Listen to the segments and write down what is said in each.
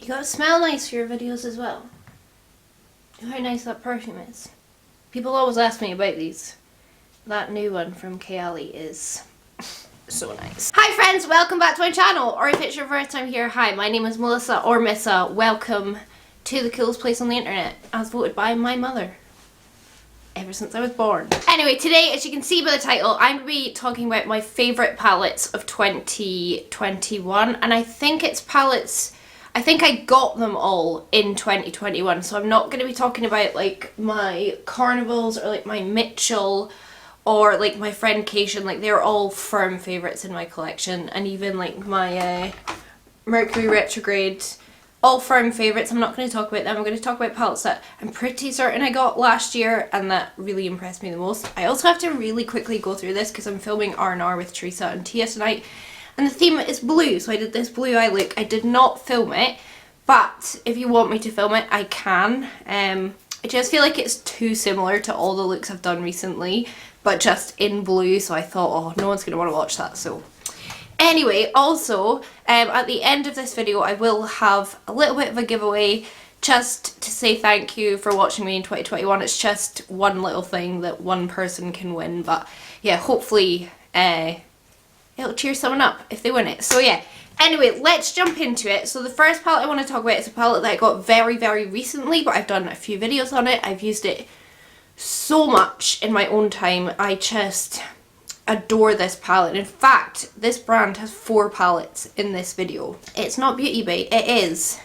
You gotta smell nice for your videos as well. How nice that perfume is. People always ask me about these. That new one from KALEIDOS is so nice. Hi friends, welcome back to my channel. Or if it's your first time here, hi, my name is Melissa or Missa. Welcome to the coolest place on the internet, as voted by my mother. Ever since I was born. Anyway, today, as you can see by the title, I'm going to be talking about my favourite palettes of 2021. And I think it's palettes, I think I got them all in 2021. So I'm not going to be talking about like my Carnivals or like my Mitchell or like my friend Cation. Like they're all firm favourites in my collection. And even like my Mercury Retrograde. All firm favourites. I'm not going to talk about them. I'm going to talk about palettes that I'm pretty certain I got last year and that really impressed me the most. I also have to really quickly go through this because I'm filming R&R with Teresa and Tia tonight. And the theme is blue, so I did this blue eye look. I did not film it, but if you want me to film it, I can. I just feel like it's too similar to all the looks I've done recently, but just in blue, so I thought, oh, no one's going to want to watch that, so... Anyway, also, at the end of this video I will have a little bit of a giveaway just to say thank you for watching me in 2021. It's just one little thing that one person can win, but yeah, hopefully it'll cheer someone up if they win it. So yeah, anyway, let's jump into it. So the first palette I want to talk about is a palette that I got very, very recently, but I've done a few videos on it. I've used it so much in my own time. I just... adore this palette. In fact, this brand has 4 palettes in this video. It's not Beauty Bay, it is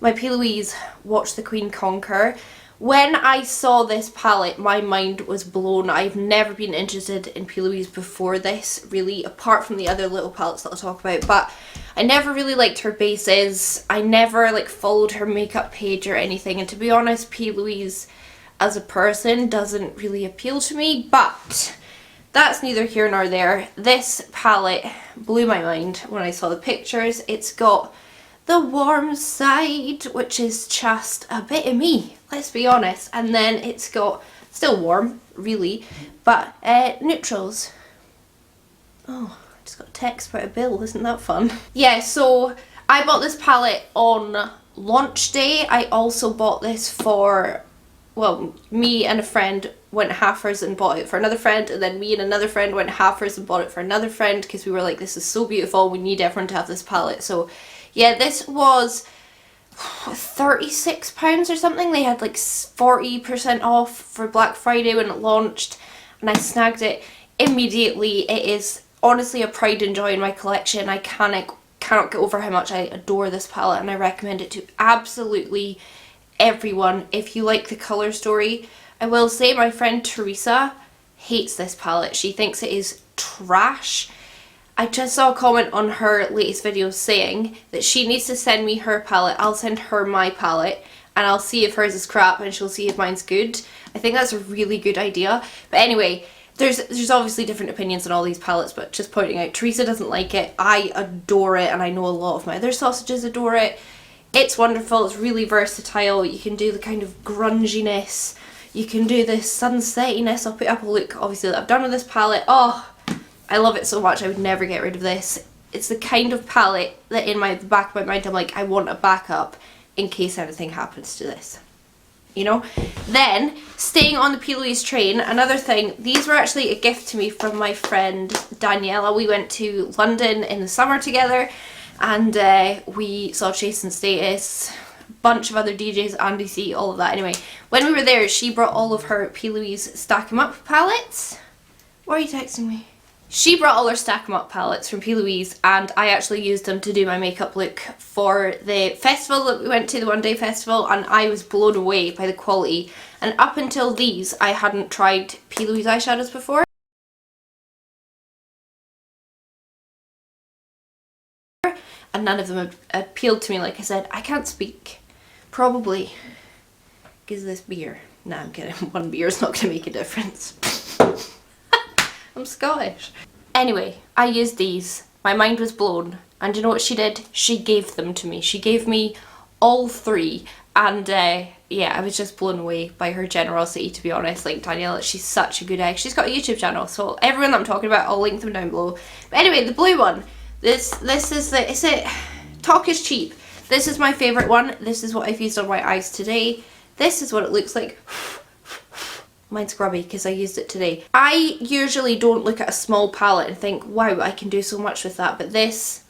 my P Louise Watch the Queen Conquer. When I saw this palette, my mind was blown. I've never been interested in P Louise before this, really, apart from the other little palettes that I'll talk about, but I never really liked her bases. I never like followed her makeup page or anything, and to be honest, P Louise as a person doesn't really appeal to me, but that's neither here nor there. This palette blew my mind when I saw the pictures. It's got the warm side, which is just a bit of me, let's be honest. And then it's got, still warm, really, but neutrals. Oh, I just got a text about a bill, isn't that fun? Yeah, so I bought this palette on launch day. I also bought this for, well, me and a friend went halfers and bought it for another friend, and then me and another friend went halfers and bought it for another friend because we were like, this is so beautiful, we need everyone to have this palette. So yeah, this was £36 or something. They had like 40% off for Black Friday when it launched, and I snagged it immediately. It is honestly a pride and joy in my collection. I cannot get over how much I adore this palette, and I recommend it to absolutely everyone if you like the colour story. I will say my friend Teresa hates this palette. She thinks it is trash. I just saw a comment on her latest video saying that she needs to send me her palette. I'll send her my palette and I'll see if hers is crap and she'll see if mine's good. I think that's a really good idea. But anyway, there's obviously different opinions on all these palettes, but just pointing out, Teresa doesn't like it. I adore it, and I know a lot of my other sausages adore it. It's wonderful. It's really versatile. You can do the kind of grunginess. You can do the sunsetiness. I'll put up a look, obviously, that I've done with this palette. Oh, I love it so much. I would never get rid of this. It's the kind of palette that in the back of my mind, I'm like, I want a backup in case anything happens to this. You know? Then, staying on the P Louise train, another thing, these were actually a gift to me from my friend Daniela. We went to London in the summer together, and we saw Chase and Status, bunch of other DJs, Andy C, all of that. Anyway, when we were there, she brought all of her P Louise Stack 'em Up palettes. Why are you texting me? She brought all her Stack 'em Up palettes from P Louise, and I actually used them to do my makeup look for the festival that we went to, the One Day Festival, and I was blown away by the quality. And up until these, I hadn't tried P Louise eyeshadows before. And none of them appealed to me. Like I said, I can't speak. Probably because this beer. Nah, I'm kidding. One beer is not going to make a difference. I'm Scottish. Anyway, I used these. My mind was blown. And you know what she did? She gave them to me. She gave me all 3. And yeah, I was just blown away by her generosity, to be honest. Like, Daniela, she's such a good egg. She's got a YouTube channel, so everyone that I'm talking about, I'll link them down below. But anyway, the blue one. This is the, is it Talk is Cheap. This is my favourite one. This is what I've used on my eyes today. This is what it looks like. Mine's grubby because I used it today. I usually don't look at a small palette and think, wow, I can do so much with that. But this,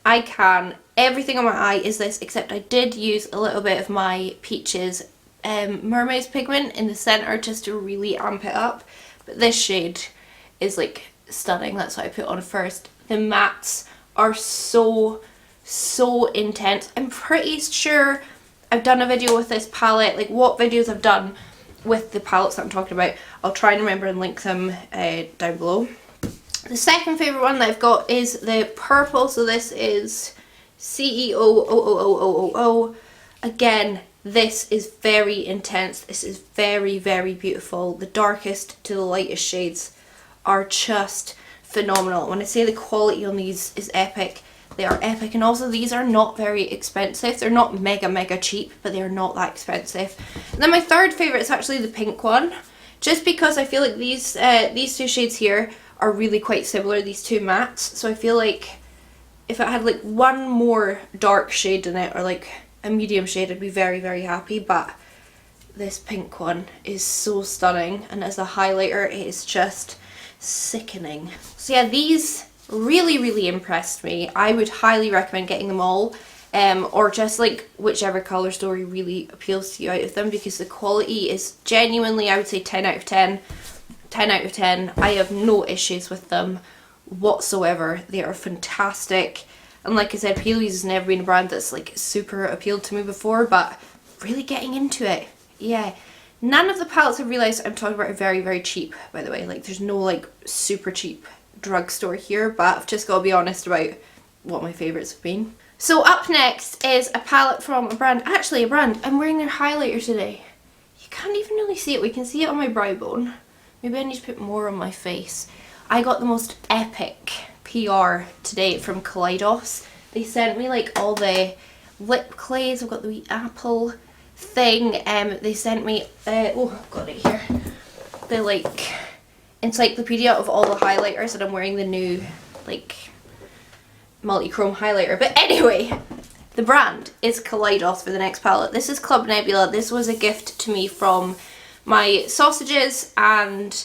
I can. Everything on my eye is this, except I did use a little bit of my Peaches Mermaid's pigment in the centre just to really amp it up. But this shade is like stunning. That's what I put on first. The mattes are so intense. I'm pretty sure I've done a video with this palette, like what videos I've done with the palettes that I'm talking about. I'll try and remember and link them down below. The second favourite one that I've got is the purple. So this is CEO00000. Again, this is very intense. This is very beautiful. The darkest to the lightest shades are just phenomenal. When I say the quality on these is epic, they are epic. And also these are not very expensive. They're not mega cheap, but they are not that expensive. And then my third favourite is actually the pink one, just because I feel like these two shades here are really quite similar, these two mattes. So I feel like if it had like one more dark shade in it, or like a medium shade, I'd be very happy. But this pink one is so stunning, and as a highlighter it is just sickening. So yeah, these really impressed me. I would highly recommend getting them all, or just like whichever colour story really appeals to you out of them, because the quality is genuinely, I would say 10 out of 10. 10 out of 10. I have no issues with them whatsoever. They are fantastic. And like I said, P Louise has never been a brand that's like super appealed to me before, but really getting into it. Yeah. None of the palettes I've realised I'm talking about are very cheap, by the way. Like there's no like super cheap drugstore here, but I've just got to be honest about what my favourites have been. So up next is a palette from a brand, actually a brand, I'm wearing their highlighter today. You can't even really see it, we can see it on my brow bone. Maybe I need to put more on my face. I got the most epic PR today from KALEIDOS. They sent me like all the lip clays. I've got the wee apple thing. They sent me, oh I've got it here, the like encyclopedia of all the highlighters, and I'm wearing the new like multi-chrome highlighter. But anyway, the brand is KALEIDOS for the next palette. This is Club Nebula. This was a gift to me from my sausages, and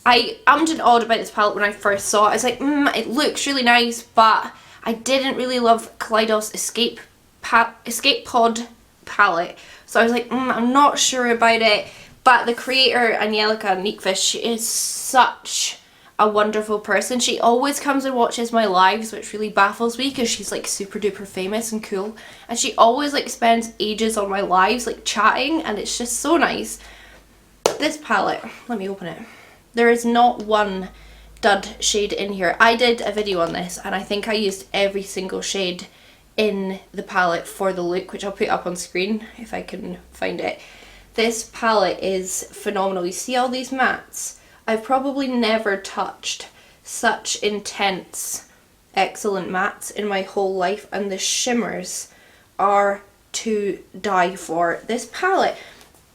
I ummed and awed about this palette when I first saw it. I was like, it looks really nice, but I didn't really love KALEIDOS Escape Pod palette. So I was like, I'm not sure about it. But the creator, Angelica Neekfish, she is such a wonderful person. She always comes and watches my lives, which really baffles me because she's like super duper famous and cool. And she always like spends ages on my lives like chatting, and it's just so nice. This palette, let me open it. There is not one dud shade in here. I did a video on this and I think I used every single shade in the palette for the look, which I'll put up on screen if I can find it. This palette is phenomenal. You see all these mattes? I've probably never touched such intense, excellent mattes in my whole life, and the shimmers are to die for. This palette,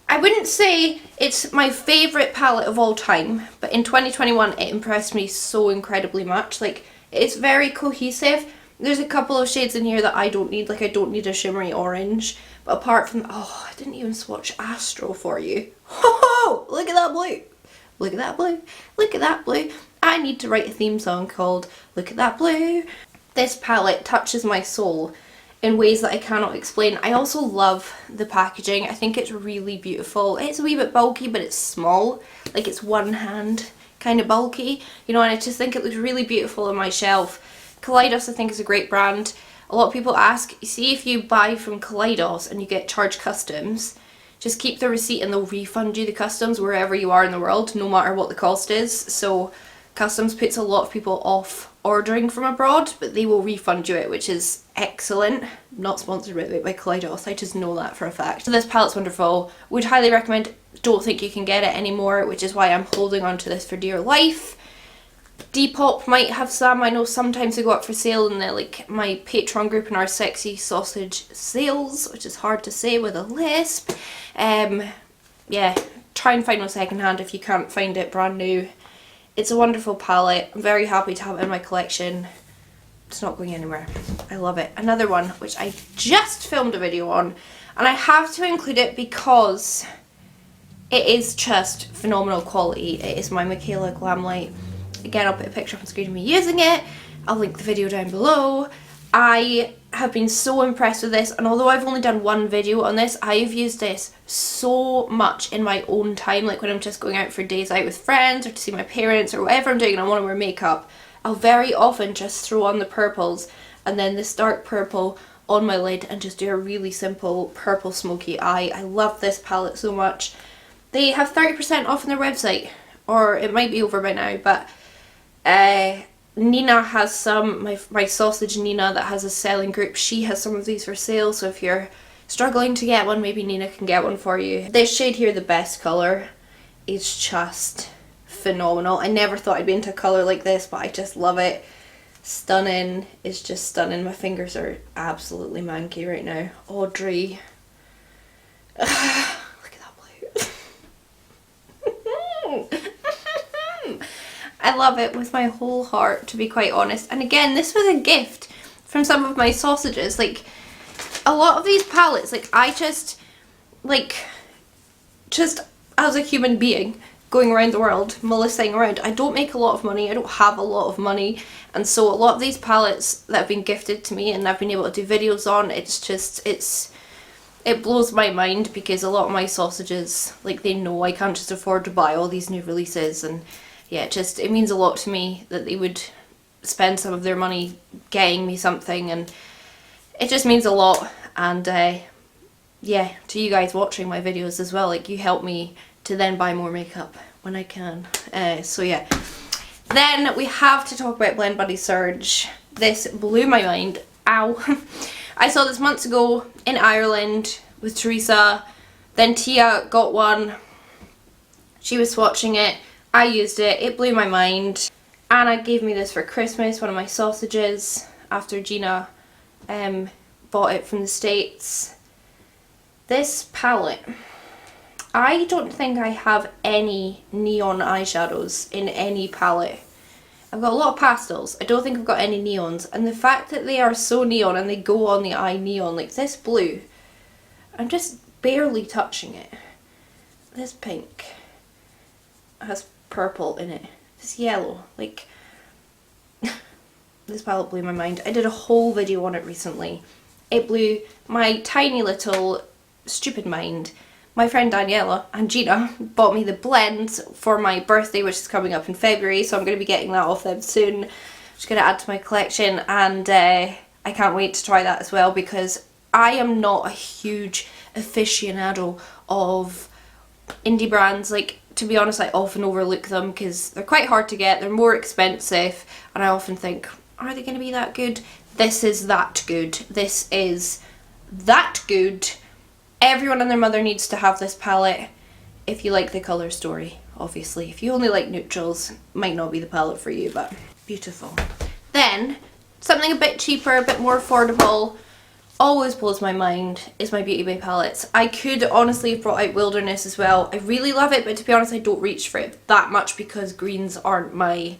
I wouldn't say it's my favourite palette of all time, but in 2021 it impressed me so incredibly much. Like, it's very cohesive. There's a couple of shades in here that I don't need, like I don't need a shimmery orange, but apart from, oh, I didn't even swatch Astro for you. Oh, look at that blue. Look at that blue. Look at that blue. I need to write a theme song called Look at That Blue. This palette touches my soul in ways that I cannot explain. I also love the packaging. I think it's really beautiful. It's a wee bit bulky, but it's small. Like, it's one hand kind of bulky, you know, and I just think it looks really beautiful on my shelf. KALEIDOS, I think, is a great brand. A lot of people ask, you see, if you buy from KALEIDOS and you get charged customs, just keep the receipt and they'll refund you the customs wherever you are in the world, no matter what the cost is. So customs puts a lot of people off ordering from abroad, but they will refund you it, which is excellent. Not sponsored by KALEIDOS, I just know that for a fact. So this palette's wonderful. Would highly recommend. Don't think you can get it anymore, which is why I'm holding on to this for dear life. Depop might have some. I know sometimes they go up for sale in the, like, my Patreon group and our sexy sausage sales, which is hard to say with a lisp. Yeah, try and find one secondhand if you can't find it brand new. It's a wonderful palette. I'm very happy to have it in my collection. It's not going anywhere. I love it. Another one, which I just filmed a video on, and I have to include it because it is just phenomenal quality. It is my MIKAYLA GLAMLITE. Again, I'll put a picture up on screen of me using it. I'll link the video down below. I have been so impressed with this, and although I've only done one video on this, I've used this so much in my own time, like when I'm just going out for days out with friends or to see my parents or whatever I'm doing and I want to wear makeup. I'll very often just throw on the purples and then this dark purple on my lid and just do a really simple purple smoky eye. I love this palette so much. They have 30% off on their website, or it might be over by now, but Nina has some, my sausage Nina that has a selling group, she has some of these for sale, so if you're struggling to get one, maybe Nina can get one for you. This shade here, the best colour, is just phenomenal. I never thought I'd be into a colour like this, but I just love it. Stunning. It's just stunning. My fingers are absolutely manky right now. Audrey. Look at that blue. I love it with my whole heart, to be quite honest. And again, this was a gift from some of my sausages. Like, a lot of these palettes, like, I just as a human being going around the world, molesting around, I don't make a lot of money, I don't have a lot of money, and so a lot of these palettes that have been gifted to me and I've been able to do videos on, it blows my mind, because a lot of my sausages, like, they know I can't just afford to buy all these new releases, and yeah, it means a lot to me that they would spend some of their money getting me something, and it just means a lot. And yeah, to you guys watching my videos as well, like, you help me to then buy more makeup when I can. So yeah. Then we have to talk about Blend Buddy Surge. This blew my mind. Ow. I saw this months ago in Ireland with Teresa. Then Tia got one. She was swatching it. I used it. It blew my mind. Anna gave me this for Christmas, one of my sausages, after Gina bought it from the States. This palette, I don't think I have any neon eyeshadows in any palette. I've got a lot of pastels. I don't think I've got any neons. And the fact that they are so neon and they go on the eye neon, like this blue, I'm just barely touching it. This pink has purple in it. This yellow, like, this palette blew my mind. I did a whole video on it recently. It blew my tiny little stupid mind. My friend Daniela and Gina bought me the blends for my birthday, which is coming up in February, so I'm going to be getting that off them soon. Just going to add to my collection, and I can't wait to try that as well, because I am not a huge aficionado of indie brands. Like, to be honest, I often overlook them because they're quite hard to get, they're more expensive, and I often think, are they going to be that good? This is that good. This is that good. Everyone and their mother needs to have this palette if you like the colour story, obviously. If you only like neutrals, might not be the palette for you, but beautiful. Then, something a bit cheaper, a bit more affordable, always blows my mind, is my Beauty Bay palettes. I could honestly have brought out Wilderness as well. I really love it, but to be honest, I don't reach for it that much because greens aren't my,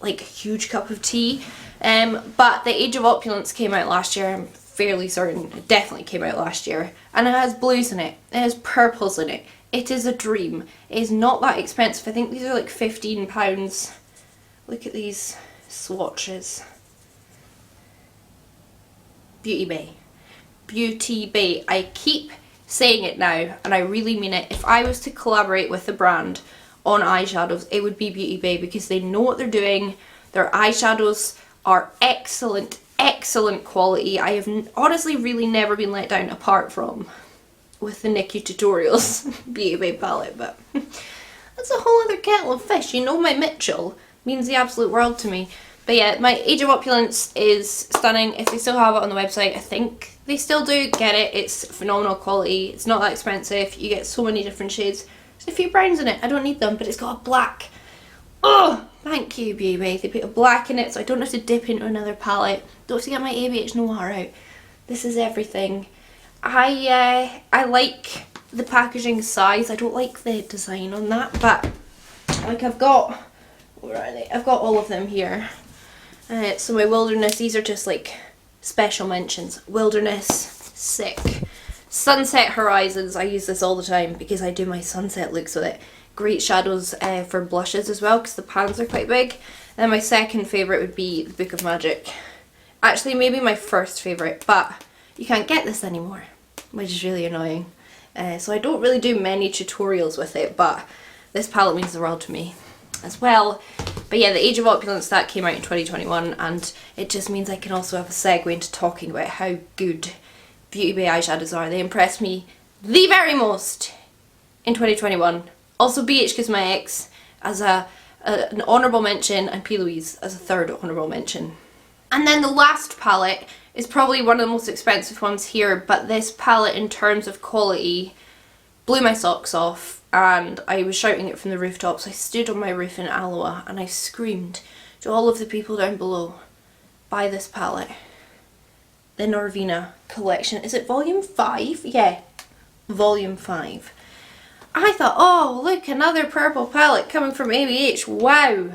like, huge cup of tea. But the Age of Opulence came out last year. I'm fairly certain it definitely came out last year, and it has blues in it, it has purples in it. It is a dream. It is not that expensive. I think these are like £15. Look at these swatches. Beauty Bay. Beauty Bay. I keep saying it now, and I really mean it. If I was to collaborate with a brand on eyeshadows, it would be Beauty Bay, because they know what they're doing. Their eyeshadows are excellent quality. I have honestly really never been let down, apart from with the Nikki Tutorials Beauty Bay palette, but that's a whole other kettle of fish. You know, my Mitchell means the absolute world to me. But yeah, my Age of Opulence is stunning. If they still have it on the website, I think they still do. Get it. It's phenomenal quality. It's not that expensive. You get so many different shades. There's a few browns in it. I don't need them, but it's got a black. Oh, thank you, Beauty Bay. They put a black in it, so I don't have to dip into another palette. Don't have to get my ABH Noir out. This is everything. I like the packaging size. I don't like the design on that, but like, I've got, where are they? I've got all of them here. So my Wilderness, these are just like special mentions. Wilderness, sick. Sunset Horizons, I use this all the time because I do my sunset looks with it. Great shadows for blushes as well because the pans are quite big. And then my second favourite would be the Book of Magic. Actually, maybe my first favourite, but you can't get this anymore, which is really annoying. So I don't really do many tutorials with it, but this palette means the world to me as well. But yeah, the Age of Opulence, that came out in 2021, and it just means I can also have a segue into talking about how good Beauty Bay eyeshadows are. They impressed me the very most in 2021. Also BH Cosmetics as an honourable mention, and P Louise as a third honourable mention. And then the last palette is probably one of the most expensive ones here, but this palette in terms of quality blew my socks off, and I was shouting it from the rooftops. I stood on my roof in Aloha and I screamed to all of the people down below, buy this palette. The Norvina collection. Is it volume 5? Yeah, volume 5. I thought, oh look, another purple palette coming from ABH, wow.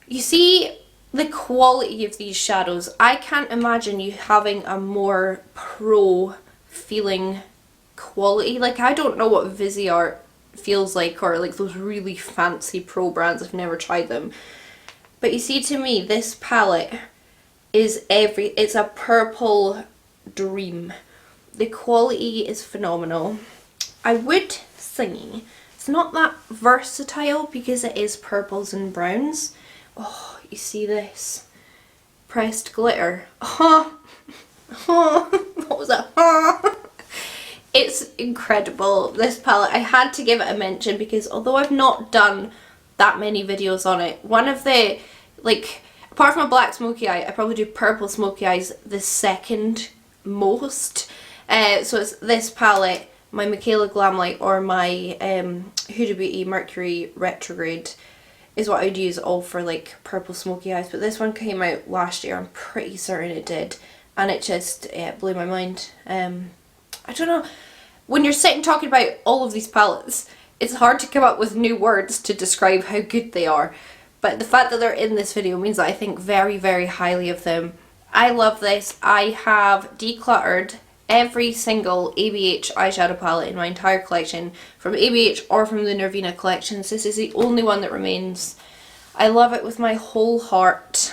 You see the quality of these shadows. I can't imagine you having a more pro feeling quality. Like, I don't know what Viseart feels like, or like those really fancy pro brands. I've never tried them. But you see, to me, this palette is it's a purple dream. The quality is phenomenal. I would say it's not that versatile because it is purples and browns. Oh, you see this? Pressed glitter. Oh, what was that? It's incredible, this palette. I had to give it a mention because although I've not done that many videos on it, one of the, like, apart from a black smoky eye, I probably do purple smoky eyes the second most. So it's this palette, my MIKAYLA GLAMLITE, or my Huda Beauty Mercury Retrograde is what I would use all for like purple smoky eyes. But this one came out last year, I'm pretty certain it did, and it just blew my mind. I don't know, when you're sitting talking about all of these palettes, it's hard to come up with new words to describe how good they are. But the fact that they're in this video means that I think very, very highly of them. I love this. I have decluttered every single ABH eyeshadow palette in my entire collection, from ABH or from the Norvina collections. This is the only one that remains. I love it with my whole heart.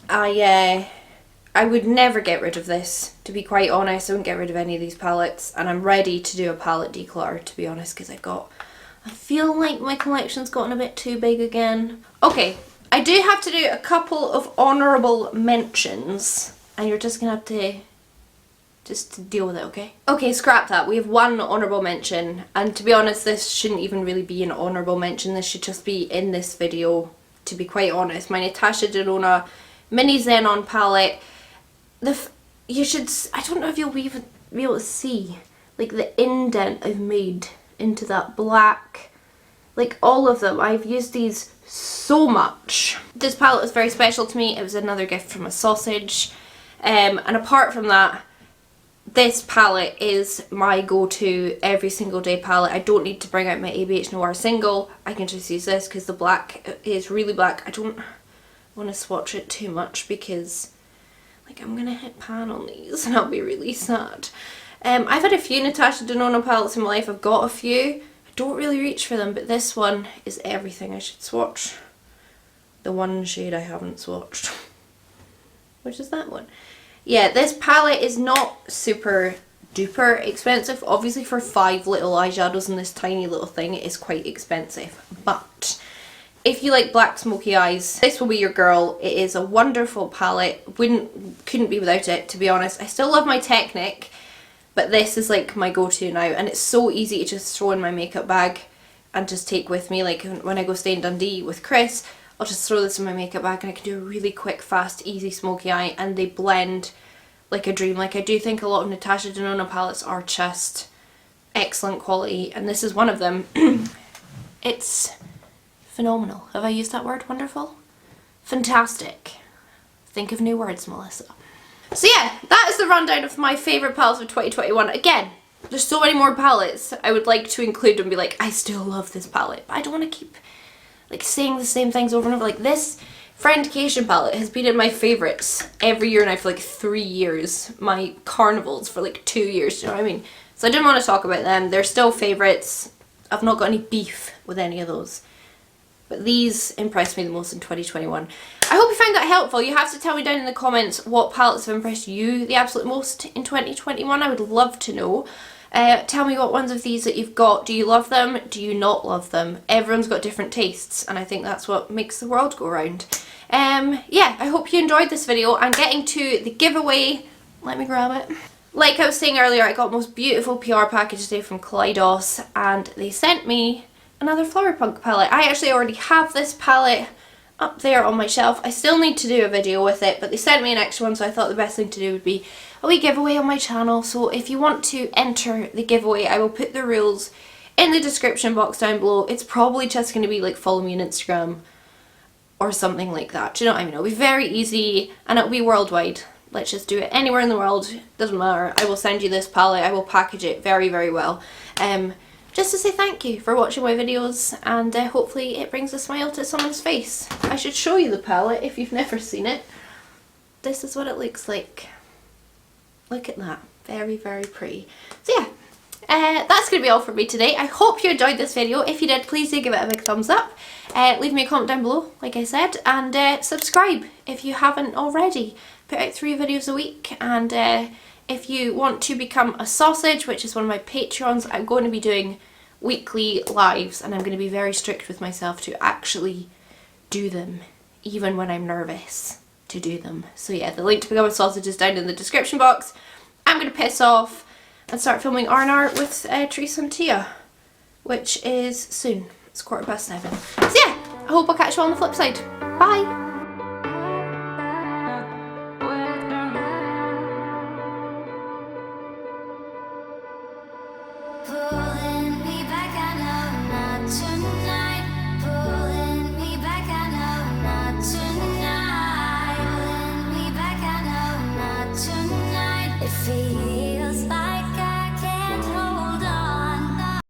I would never get rid of this, to be quite honest. I wouldn't get rid of any of these palettes, and I'm ready to do a palette declutter, to be honest, because I feel like my collection's gotten a bit too big again. Okay, I do have to do a couple of honourable mentions, and you're just gonna have to just deal with it, okay? Okay, scrap that. We have one honourable mention, and to be honest, this shouldn't even really be an honourable mention. This should just be in this video, to be quite honest. My NATASHA DENONA mini XENON palette. I don't know if you'll even be able to see like the indent I've made into that black. Like, all of them. I've used these so much. This palette was very special to me. It was another gift from a sausage. And apart from that, this palette is my go-to every single day palette. I don't need to bring out my ABH Noir single. I can just use this because the black is really black. I don't want to swatch it too much because, like, I'm gonna hit pan on these and I'll be really sad. I've had a few NATASHA DENONA palettes in my life. I've got a few. I don't really reach for them, but this one is everything. I should swatch the one shade I haven't swatched, which is that one. Yeah, this palette is not super duper expensive. Obviously for 5 little eyeshadows in this tiny little thing, it is quite expensive. But if you like black smoky eyes, this will be your girl. It is a wonderful palette. Couldn't be without it, to be honest. I still love my Technic, but this is like my go-to now, and it's so easy to just throw in my makeup bag and just take with me. Like when I go stay in Dundee with Chris, I'll just throw this in my makeup bag and I can do a really quick, fast, easy smoky eye, and they blend like a dream. Like, I do think a lot of NATASHA DENONA palettes are just excellent quality, and this is one of them. It's phenomenal. Have I used that word? Wonderful? Fantastic. Think of new words, Melissa. So yeah, that is the rundown of my favourite palettes of 2021. Again, there's so many more palettes I would like to include and be like, I still love this palette, but I don't want to keep like saying the same things over and over. Like, this Friendcation palette has been in my favourites every year now for like 3 years. My carnivals for like 2 years, do you know what I mean? So I didn't want to talk about them. They're still favourites. I've not got any beef with any of those. But these impressed me the most in 2021. I hope you found that helpful. You have to tell me down in the comments what palettes have impressed you the absolute most in 2021. I would love to know. Tell me what ones of these that you've got. Do you love them? Do you not love them? Everyone's got different tastes, and I think that's what makes the world go round. Yeah, I hope you enjoyed this video. I'm getting to the giveaway. Let me grab it. Like I was saying earlier, I got the most beautiful PR package today from KALEIDOS, and they sent me another Flower Punk palette. I actually already have this palette up there on my shelf. I still need to do a video with it, but they sent me an extra one, so I thought the best thing to do would be a wee giveaway on my channel. So if you want to enter the giveaway, I will put the rules in the description box down below. It's probably just going to be like follow me on Instagram or something like that. Do you know what I mean? It'll be very easy and it'll be worldwide. Let's just do it anywhere in the world. Doesn't matter. I will send you this palette. I will package it very, very well. Just to say thank you for watching my videos, and hopefully it brings a smile to someone's face. I should show you the palette if you've never seen it. This is what it looks like. Look at that. Very, very pretty. So yeah, that's going to be all from me today. I hope you enjoyed this video. If you did, please do give it a big thumbs up. Leave me a comment down below, like I said, and subscribe if you haven't already. Put out 3 videos a week, and if you want to become a sausage, which is one of my Patreons, I'm going to be doing weekly lives, and I'm going to be very strict with myself to actually do them, even when I'm nervous to do them. So yeah, the link to become a sausage is down in the description box. I'm going to piss off and start filming R&R with Teresa and Tia, which is soon. It's 7:15. So yeah, I hope I'll catch you on the flip side. Bye!